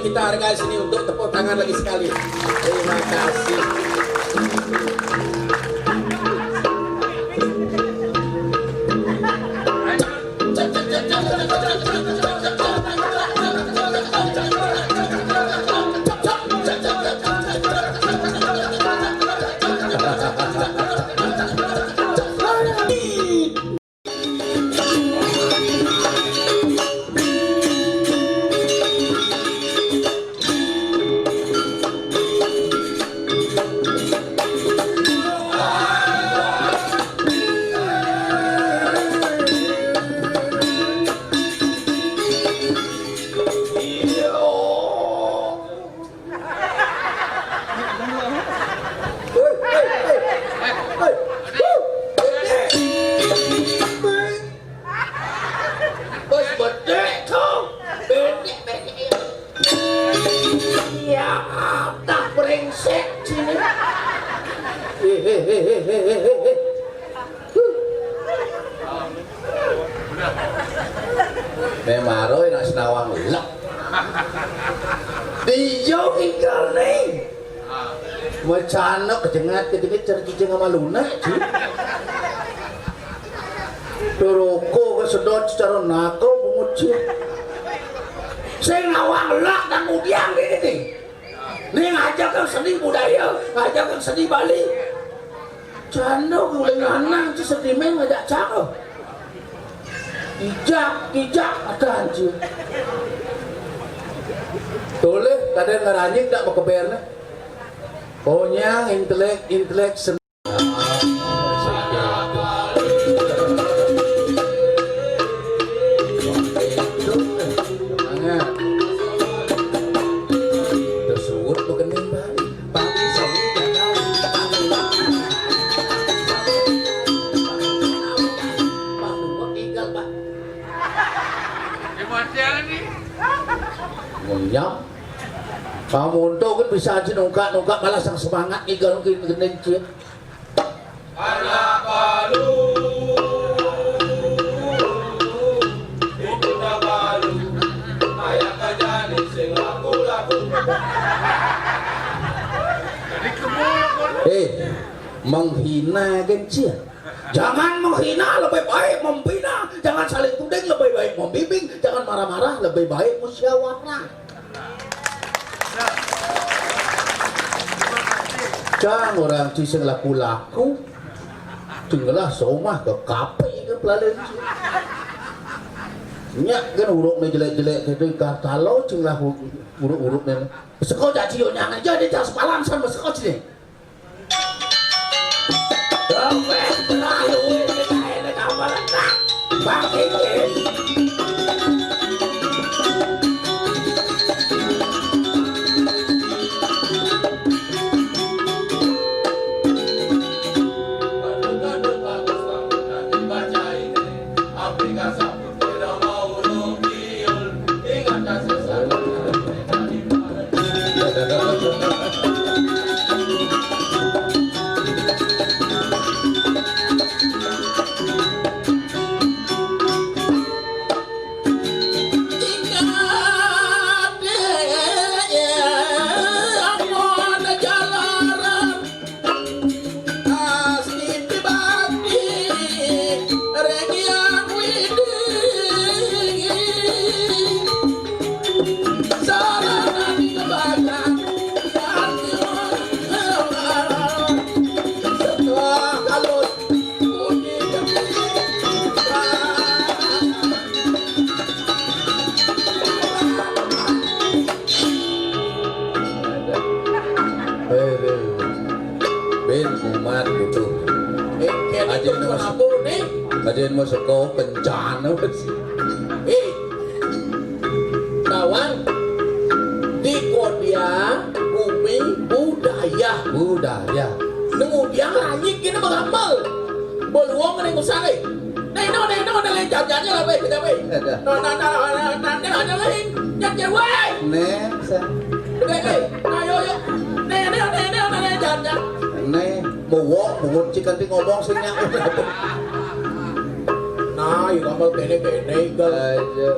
kita hargai sini untuk tepuk tangan lagi sekali. Terima kasih. Memaro nak senawang lek. Dia tinggal nih. Macam kejengat ketika cerci sama lunak sih. Teroko kesedot secara nakal mengucil. Saya nawang lek dan mudiang ini. Nih ngajakkan seni budaya, ngajakkan seni Bali. Canda boleh nganang sih sedimen ngajak cakap. Kijak ada anjir. Boleh kadang ngeranyik tak mau keberna. Pokoknya intelek seni. Ngunyap kamu tuh kan bisa aja nungkak malah sang semangat nih kalau gini cie anak balu itu dah balu ayah kajani sing laku menghina kan cie jangan menghina lebih baik membina jangan saling tuding lebih baik membimbing jangan marah-marah lebih baik musyawarah. Jangan orang ciseng laku-laku tinggalah somah ke kape ke pelalen nyak kan uruk ni jelek-jelek itu kalau cinglah uruk-uruk ni sekolah jadi nyangan jadi jas malam sama sekolah sini dompet terlalu ini kamar tak bangkit Kajian masuk ke bencana kawan di Kodia bumi budaya kemudian lagi kita mengamal beluang dengan usai neno lain jajannya lah baik kita baik nanti ada lain jajan baik ayo neno jajan bawa cikan ngomong singnya Nah, kamu kene gal.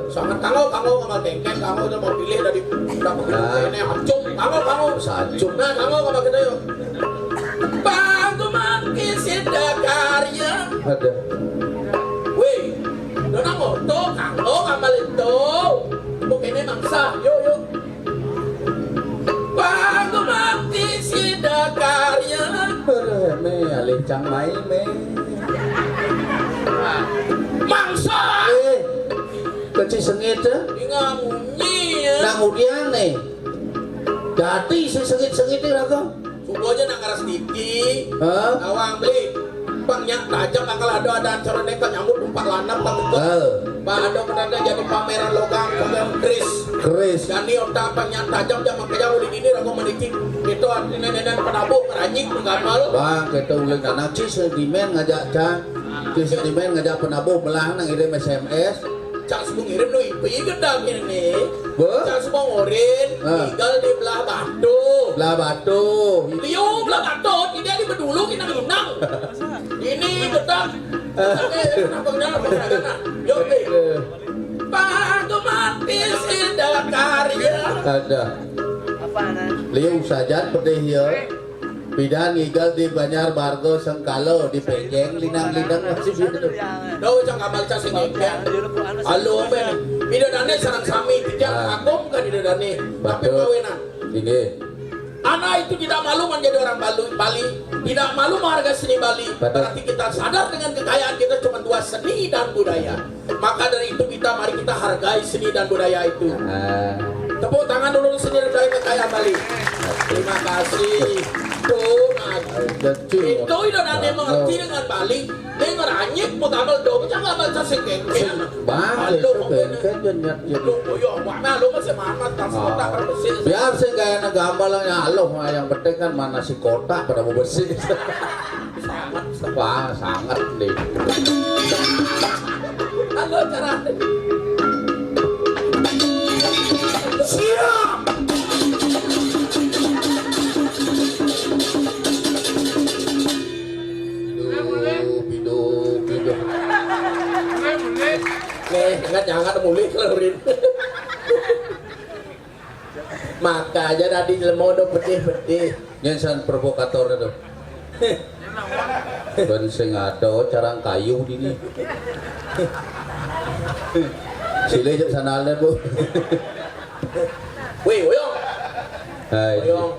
Sangat kamu kamu kengkeng kamu udah mau pilih dari kene hancur kamu hancur. Nah, kamu kita yuk. Bangku maki sidakarya. Ada. Wih, dona moto kamu kamal itu. Kene mangsa, yuk. Bangku maki sidakarya. Me alih cang mai me. Mangsa. Kecil sengit ya. Ingat munyi ya. Nah kemudian nih. Jadi si sengit-sengit itu apa? Subuh aja nak keras titi. Hah? Awang beli. Bangnya tajam akal ada acara nekat nyamuk numpak lanam tak betul. Pak ada penanda jadi pameran logam program Keris. Jadi otak bangnya tajam jam makanya ulit ini ragu menikik. Itu artinya nenek penabuk meranyik menggamal. Bang kita ulang anak cis sentimen ngajak cang. Cis sentimen ngajak penabuh belah nang ngirim SMS. Cak sebung ngirim nu ipi gedang ini. Be? Cak sebung ngorin. Tinggal di belah batu. Belah batu. Liu belah batu. Tidak di bedulu kita nginang. Ini gedang. Kenapa kenapa? Yuk nih. Bangku mati sidakarya. Ada. Liu saja pedih ya. Bidan ngigal di Banjar Bargo Sengkalo di Pejeng linang-linang masih gitu. Daw cang kamal cang singengken. Halo men. Bidadane sarang sami kijang akom kan bidadane. Tapi kawinan. Ini. Anak itu tidak malu menjadi orang Bali, tidak malu menghargai seni Bali. Berarti kita sadar dengan kekayaan kita cuma dua, seni dan budaya. Maka dari itu mari kita hargai seni dan budaya itu. Tepuk tangan dulu seni dan budaya kekayaan Bali. Terima kasih. Itu idonane mengerti dengan Bali. Dengar anyik mengamal do, jangan amal sasing kengkeng. Bang, itu kengkeng jenyat jadi. Yo, mana lu masih mangat tak tak bersih. Biar sih kayak gambalnya aloh, yang penting kan mana si kotak pada mau bersih. Wah, sangat nih. Halo cara. Siap. Jangan mulai keluarin. Maka aja tadi lemodo pedih. Nyensan provokator itu. Ben sing ada carang kayu dini. Sile jek sanalnya Bu. Wih, Oyong. Hai. Oyong.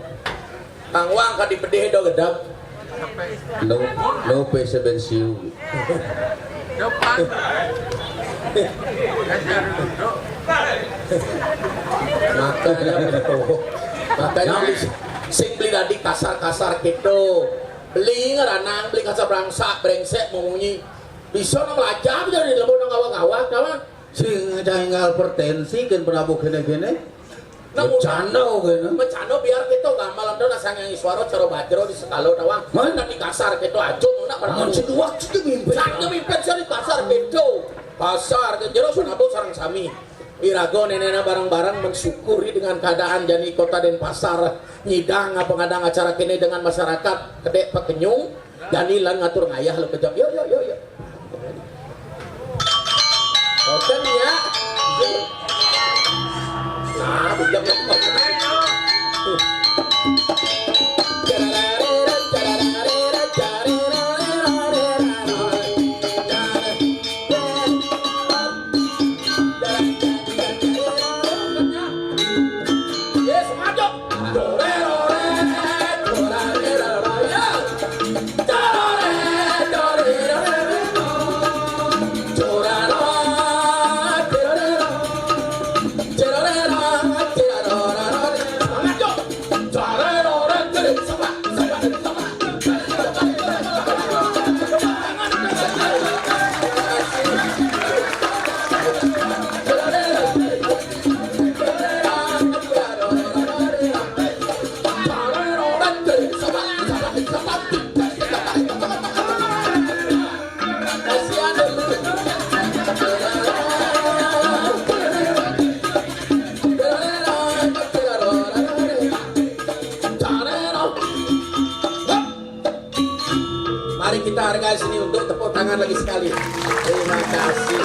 Kang Wang ka dipedih do gedap. No pese bensiu. Makanya sing beli tadi kasar-kasar gitu. Beli ngeranang, beli kasar brengsek memunyi. Bisa nang lajam jadi lembut nang awak-awak, kawan. Sing jangal pertensi kan penabuh gene-gene. Becano kene. Becano biar gitu gamal ndo nasang iswaro cara bajro di sekalo tawang. Mana di kasar gitu ajung nak pernah. Sing waktu itu mimpin. Sang mimpin sari kasar gitu. Pasar ke jero penabuh sareng sami. Irago nenena barang-barang mensyukuri dengan keadaan jani kota Denpasar nyidang pengadang acara kene dengan masyarakat kedek pekenyung jani lan ngatur ngayah lo kejam yo. Oke ya. Nah, bijak tangan lagi sekali. Terima kasih.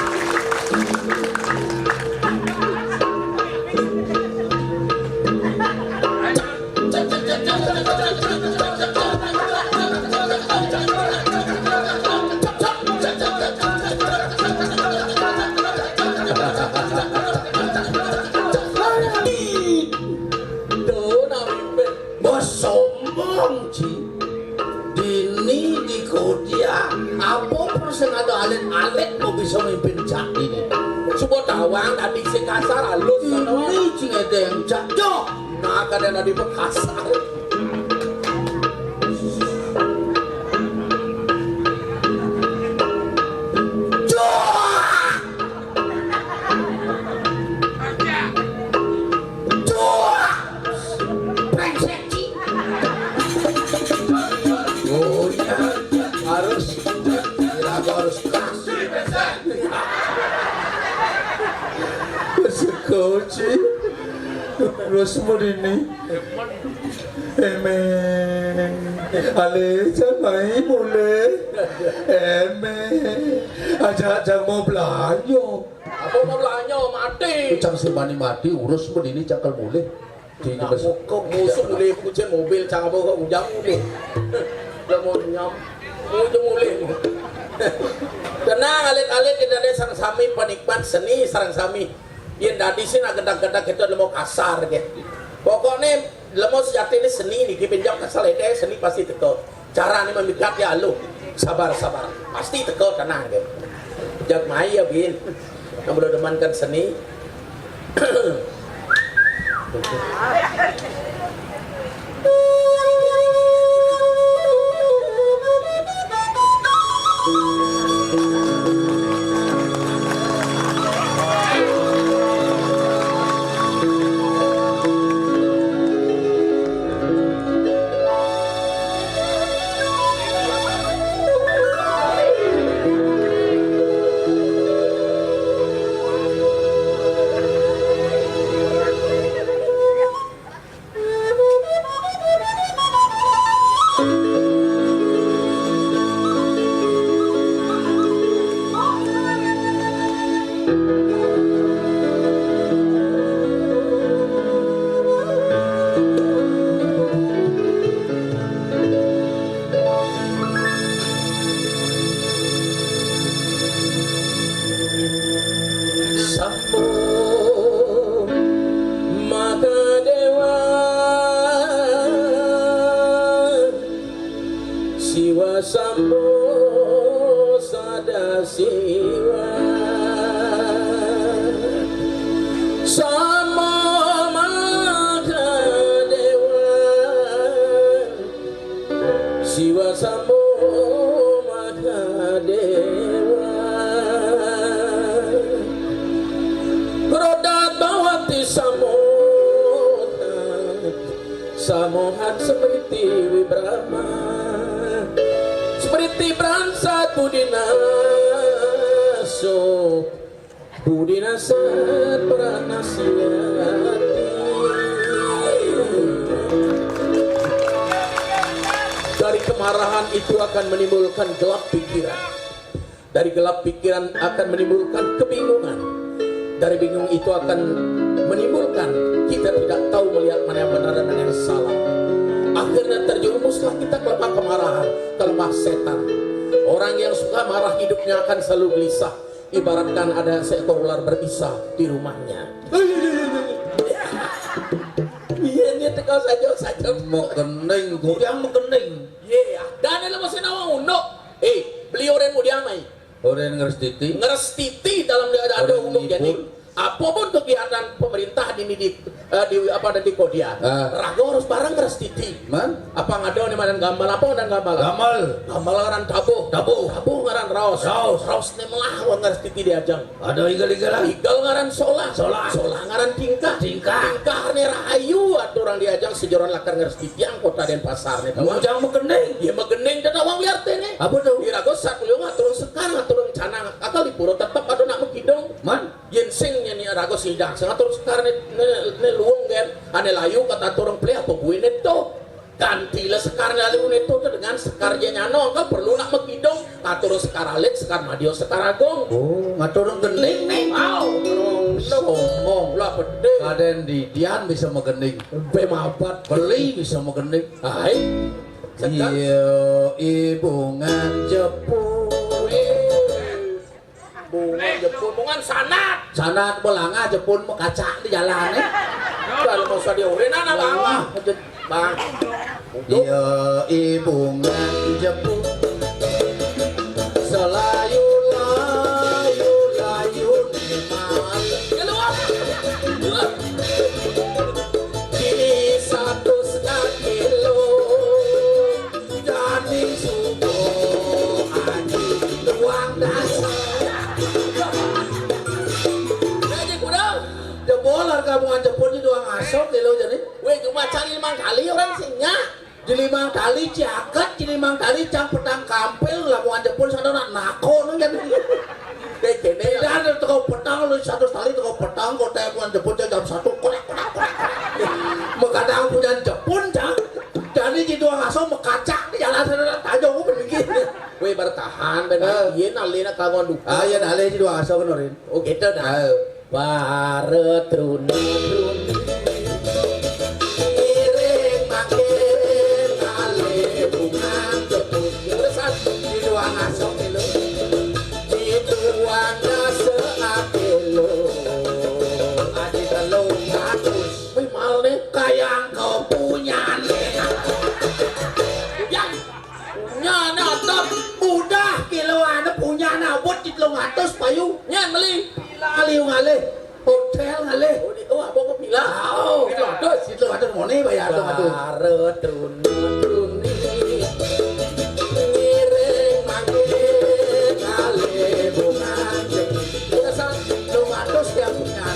Bos sombong Ci. Dini di Kodia apa persen ada alit-alit mau bisa mimpin cak ini. Coba tawang tadi si kasar halus Ini Ci ada yang cak jok. nah kadang ada kasar. Oh iya, harus harus kasih Sekoci terus ini emeng ale sampai mulai emeng aja mau belanja Apa mau belanja mati? Cang sebani mati urus ini cakal boleh. Di Nak kok musuh boleh kucing mobil cang apa kok ujang boleh. Dah mau nyam, mau mulai. Tenang alit-alit kita ada sarang sami penikmat seni sarang sami. Yang tadi sih nak gedak-gedak itu mau kasar gitu. Pokoknya lemo sejati ini seni nih dipinjam kasar itu seni pasti teko. Cara ini memikat ya lu sabar pasti teko tenang gitu. Jak mai ya bin. Yang belum demankan seni. Sambo sada siwa sama maka dewa siwa sambo maka dewa roda bawati samohat seperti wibrama seperti beransat budinasat pranasiati. Dari kemarahan itu akan menimbulkan gelap pikiran. Dari gelap pikiran akan menimbulkan kebingungan. Dari bingung itu akan menimbulkan kita tidak tahu melihat mana yang benar dan mana yang salah. Akhirnya terjerumuslah kita ke lembah kemarahan, ke lembah setan. Orang yang suka marah hidupnya akan selalu gelisah. Ibaratkan ada seekor ular berbisa di rumahnya. Iya ini tekau saja. mau kening, yang mau kening. Iya, dan ini masih nawang uno. Beliau orang mau diamai. orang ngerestiti Ngerestiti dalam ada undang jadi. Apapun kegiatan pemerintah di apa di Kodia, rago harus barang ngerestiti. man Apa ngado nih madan gambal apa dan gambal? Gambal ngaran tabuh ngaran raus nih melawan ngerestiti diajang. ada igal-igalan Igal ngaran solah ngaran tingkah nih rahayu orang diajang sejoran lakar ngerestiti yang kota Denpasar nih. mau jangan mekening Dia megening dan awang liar nih. apa tuh Irago sak kuliah ngaturun sekarang ngaturun canang akal di puro tetap ada nak mekidong. man Yensingnya nih rago sidang sengatur sekarang nih luung kan ane layu kata turun play apa gue neto gantilah sekar lalu itu dengan sekarnya nyano kan perlu nak megidong ngatur sekar alik sekar madio sekar agong Oh, ngatur gening nih. ngomong lah pede Kaden di Dian bisa megening. bemabat Beli bisa megening. hai sekar Iya, ibungan jepun. bunga jepun bungan sanat Sanat belanga jepun mekaca di jalan nih. kalau mau usah diurin anak bang bang Iya, ibungan jepun. Selayu layu layu neman. keluar Kini 100 kilo Janing suko aji tuang dasar. aja kurang Jebol harga bunga jepun di doang asok kilo jadi. weh cuma cari 5 kali orang singa Di 5 kali jagat, di 5 kali cang petang kampil lah bunga jepun sana nak nako nung jadi. deh kene Tidak ada toko petang lu 100 kali toko petang kau teh bunga jepun jam 1 korek. Mekadang punya jepun cang. Jadi di doang asok mekacak di jalan sana aja gue berpikir. weh bertahan benar iya nalina kawan duka Ah ya dale di doang asok norin. oh gitu dah bare truni Iring makin kali bunga jepun. terusan Di doang asok kilo. Di doang seakilo. Aji telung ratus. weh mal nih Kayang kau punya yang punya nonton udah kiloan punya nabot di telung atas payu nyan beli kaliu ngale hotel ngale oh abang kok bilang oh itu aduh di telung atas mau nih bayar telung atas bare truni iring makin kali bunga terusan telung atas dia punya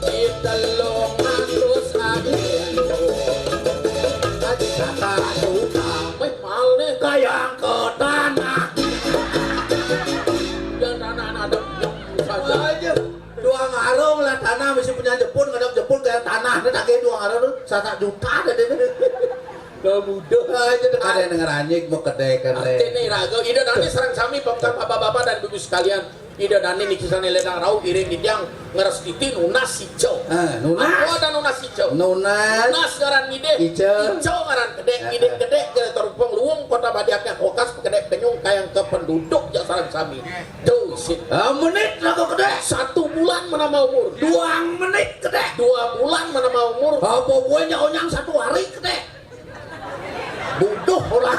di telung atus akilo aji kata duka weh mal nih kayang ke tanah dan anak-anak ada saja aja dua ngarong lah tanah mesti punya jepun kadang jepun kayak tanah ada lagi dua ngarong tuh 1 juta ada deh kemudian aja ada yang denger anjing mau kedai kan artinya raga ida dani serang sami bapak-bapak dan ibu sekalian ida dani nih kisah ledang rau iring di tiang ngeres titi nunas hijau nunas aku ada nunas hijau nunas nunas ngaran ide Hijau. hijau ngaran gede ide gede gede terupang luung kota badiaknya kokas gede penyung kayang ke penduduk yang sarang sami tuh sit menit lah kok kedai 1 bulan menambah umur 2 menit kedai 2 bulan menambah umur apa buahnya onyang 1 hari kedai buduh orang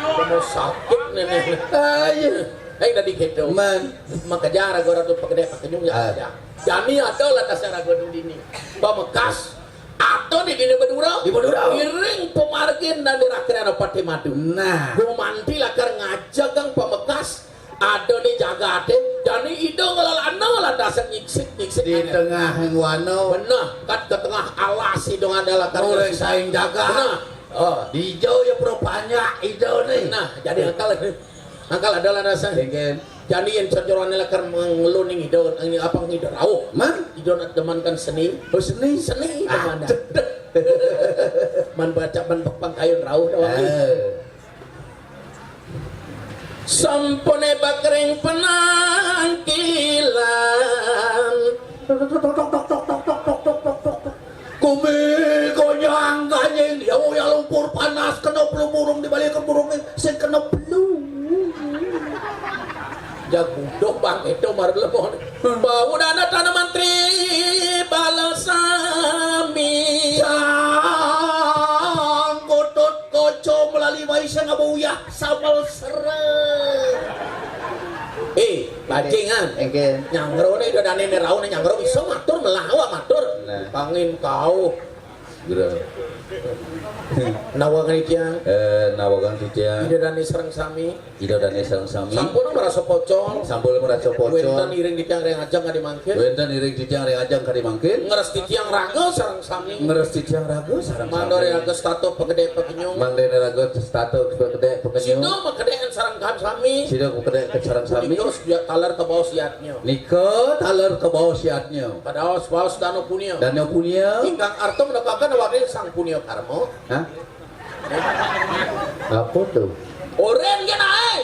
mau sakit nenek aja dari gitu man makanya ragu ratu pegede pakainya ya ada jami ada lah dasar ragu dini pemekas atau di dini Madura Di Madura. iring pemargin dan dirakir ada pati madu nah gua manti lakar ngajak kang pemekas ada di jagate dan ini ide ngelalana lah dasar nyiksit di nyiksit tengah yang wano benar kan ke tengah alas hidung ada lakar mulai saing jaga benar oh di hijau ya perlu banyak hijau nih nah jadi angkal adalah rasa Dengan jadi yang cerjoran lakar mengeluning hidung ini apa ngidor rauh man hidung temankan seni oh seni seni teman man baca man pangkayun rauh sampune bakring penangkilan kumi konyang ganyeng dia ya lumpur panas kena pelung burung dibalik ke burung saya kena pelung jagudok bang itu mar lemon bau dana tanah menteri balasami sang kotot koco melalui waisa ngabuyah sambal sereng bajingan engke nyangro nih udah dana ini rauh nih nyangro bisa matur melawa matur Nah. pangin kau gila nawangan dia nawagan titia ida dani serang sami ida dan esang sami sampun merasa pocong sampul merasa wenten pocong iring di tiang reng ajang kadi mangkin wenten iring titiang reajang kadi mangkin ngeres di tiang raga sarang sami ngeres titiang ragu sarang mandori raga stato pegede pekenyung mandene ragu status gede pekenyung sido makedean sarang kami sami sido gede ke sarang sami terus dia talar ke bawah siatnya Niko taler ke bawah siatnya pada awas bawas dano punya dan yang punya ingkang arto menekakan wakil sang punya karmo. Hah? Apa tuh? Oren kan ay.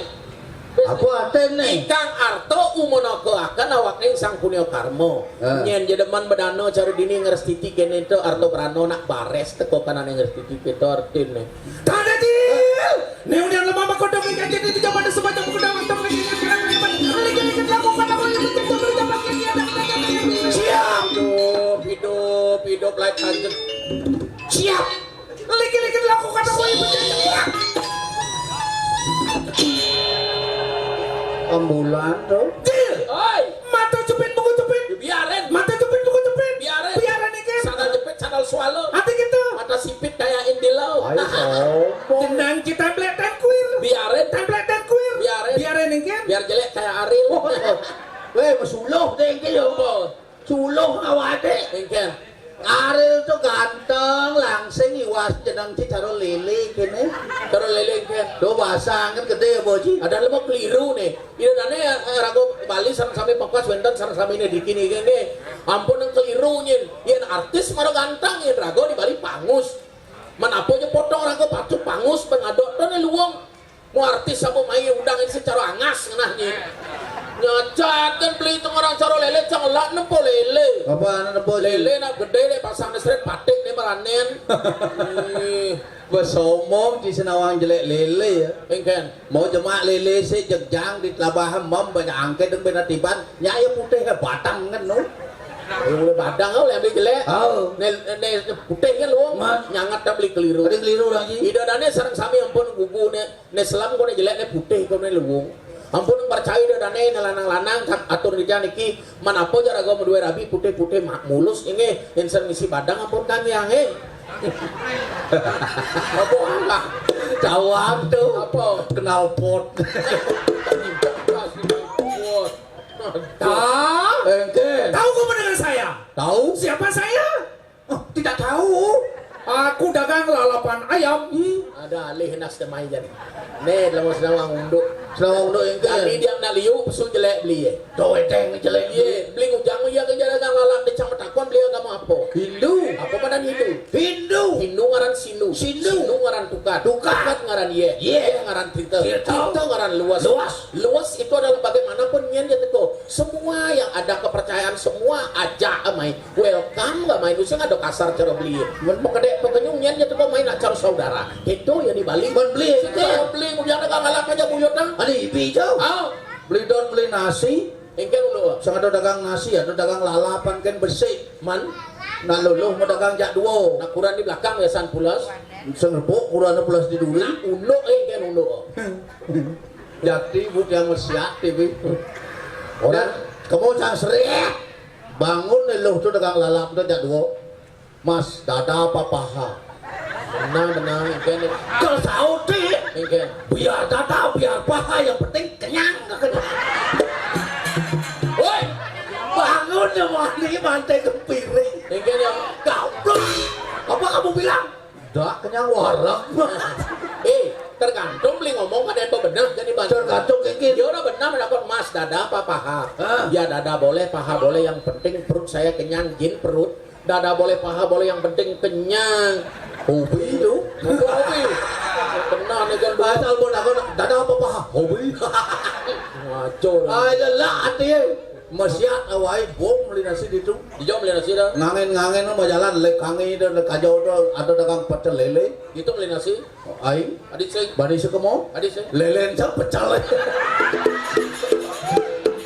Apa aten nih? Ikang arto umono akan awaknya sang punya karmo. Nyen jedeman bedano cari dini ngerestiti kene itu arto berano nak bares teko kanan ngerestiti itu artin nih. Tanda til. Nih udah lemah makodong ikan jadi itu zaman semacam kudang atau siap. Hidup like kanjeng. Siap. Lagi lakukan apa yang berjaya. Ambulan tuh. Til. Oi, Mata cepet buku cepet. biarin. Mata cepet buku cepet. Biarin. Biarin nih kan. Sandal jepit, sandal swallow. Hati gitu. Mata sipit kayak indilau. Ayo sopo. Jenang kita template dan queer. Biarin. Template dan queer. Biarin. Biarin nih kan. Biar jelek kayak Aril. Weh, masuluh deh ke yo. Suluh awake. Engken. Ariel tuh ganteng, langsing iwas jeneng cicaro lele kene. Terus lele engken. Do basang kan gede ya boji. Ada lemah keliru nih. Ini dane rago Bali sareng sami pokos wenten sareng sami ini dikini gini. Ampun yang keliru nyin. Yen artis maro ganteng yen rago di Bali pangus. Menapo nya potong rago patu pangus pengadok tane luwung. Mau artis sama main undangin secara angas ngenah nyin. Nyacak kan beli itu orang caro lele cangolak nempo lele. Apa nempo Lele nak gede deh pasang nesret patik nih meranen. Besomong di senawang jelek lele ya. Engken. Mau jemaah lele sih jegjang di telabahan mem banyak angket dan benar tiban. Nyaya putih ke batang kan no. Boleh badang kau yang beli jelek. Oh. Ne putih kan lu. Mas. Nyangat dah beli keliru. Ada keliru lagi. Ida dane sareng sami ampun gugu ne selam kau ne jelek ne putih kau ne luwung. Ampun percaya ida dane lanang-lanang atur di niki manapo jara gua medue rabi putih-putih mulus ini inser misi badang ampun kan yang apa apa Jawab tuh. apa Kenal pot. Tahu? Engken. Tahu kamu dengan saya? Tahu? Siapa saya? Oh, tidak tahu. Aku dagang lalapan ayam. ada alih nas temai jadi ne dalam senawang unduk Senawang unduk engken. kali dia nak liu pesul jelek beli Doe teng jelek ye beli ngujang ya ke jalan lalap di cang petakuan beli kamu apa Hindu. apa padan Hindu Hindu. Hindu ngaran Sindu Sindu. ngaran Tukar Tukar. ngaran Ye Ye. ngaran Tirta Tirta. Tirta ngaran Luas Luas itu adalah bagaimanapun nyen dia teko semua yang ada kepercayaan semua aja amai welcome gak main usah ada kasar cara beli pokoknya nyen dia teko main acara saudara itu yang di Bali beli. beli ngujang dagang lalap aja buyut nang Ada ibi jauh. Beli don beli nasi. engke dulu Sang ada dagang nasi, ada dagang lalapan kan bersih. man Nah luluh mau dagang jak duo. nak kurang di belakang ya san pulas Sengerpuk kurang pulas di dulu. unduk engke unduk Jadi bud yang mesiak TV. Orang kamu cang serik. Bangun luluh tu dagang lalap tu jak duo. Mas dada apa paha? benar engke Kau tahu ti? engke Biar dada biar paha yang penting kenyang kenyang. woi Bangun ya mandi mantai kepiring. engke dia Goblok. Apa kamu bilang? Dah kenyang warak. tergantung beli ngomong kan yang benar jadi bantu Tergantung kayak ya udah benar mendapat mas dada apa paha Ah. ya dada boleh paha boleh yang penting perut saya kenyang jin perut dada boleh paha boleh yang penting kenyang hobi itu. hobi benar nih kan Asal pun aku dada apa paha? Hobi. ngaco Aja lah hati. Masyat awai bom beli nasi itu. dijawab beli nasi dah Ngangen mau jalan lek kangen dan lek kajau ada dagang pecel lele. itu beli nasi Ai adik saya bani sekemo adik saya lele encap pecel.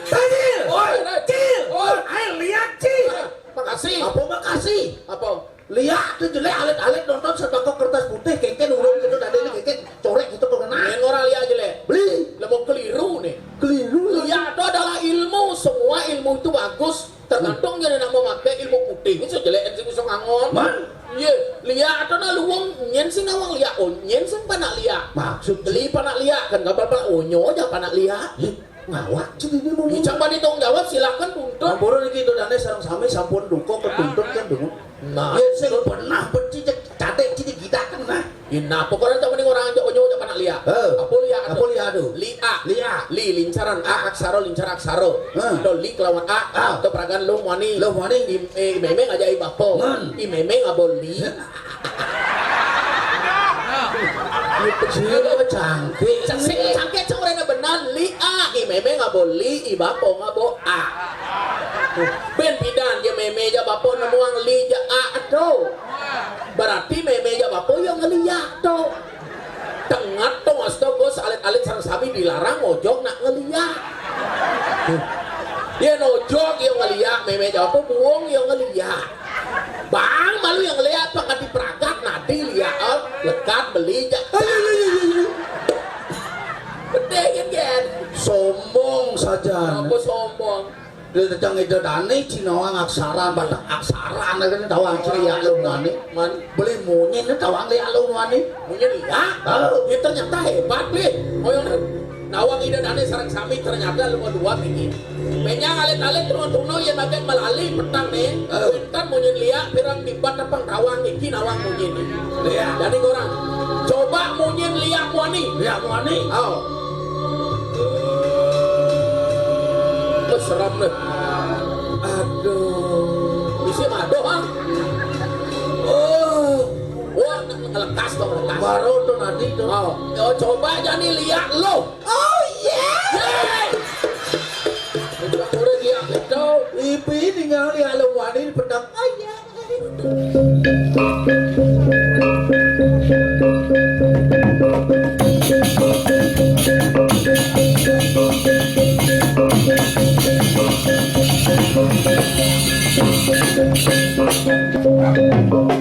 Tajil. oi Cil. oi Ayo lihat Cil. makasih Apa makasih? apa Lihat tuh jelek alit-alit nonton setokok kertas putih keken urung gitu tadi ini keken corek gitu kok kena. yang orang lihat aja le Beli mau keliru nih keliru lagi. ya itu adalah ilmu semua ilmu itu bagus tergantung yang nak memakai ilmu putih itu jelek sing bisa ngangon Man. iya lihat atau na luang nyen sing ngawang lihat oh nyen sing panak lihat Maksud beli panak lihat kan gak apa-apa onyo aja panak lihat ngawak jadi ini mau. Icang bani tanggung jawab silakan tuntut Ampun iki dodane sareng sami sampun duka ketuntut kan dulu. nah Ya sing pernah benci cate citi kita kan nah. nah pokoknya tak mending orang aja onyo aja panak lihat Eh. apa lihat Apa lihat tuh. Li A. Li A. Li lincaran A aksara lincar aksara. Hmm. Do li kelawan A. Ah. Do peragan lu wani. Lu wani. I memeng aja ibapo. Ngan. I memeng abol li. Kecil cangkik. Cangke cangre benar li A. I memeng abol li ibapo ngabo A. Ben pidan je meme ja bapo namuang li ja A do. Berarti meme ja bapo yang ngeliat do. Tengah to astagos alit-alit sareng sabi dilarang ojok nak ngeliat. Dia nojok yang ngeliat meme ja bapo buong yang ngeliat. Bang malu yang ngeliat pakai diperagat nanti liat lekat beli ja. Gede kan. Sombong saja. Apa sombong? Dedang itu dani Cinoang aksara batang aksara kan tawang ceria lu nani Man beli munyin tawang liat lu nani punya lihat. Ya ternyata hebat deh. Oh yang nawang ida dane sarang sami ternyata lu dua tinggi. Menyang alit-alit tuno yang bagian melali petang nih. Entar munyin lihat pirang tibat tepang tawang iki nawang munyin. liat Jadi orang coba munyin lihat muani. liat nani Oh. Seram nih. Aduh. Bisa mado ah. oh Wah, lekas dong lekas. baru tuh nanti tuh Oh, coba aja nih lihat lo. oh yeah Yeay. Udah udah lihat itu. ipi tinggal liat lu nani pedang oh yeah Thank you.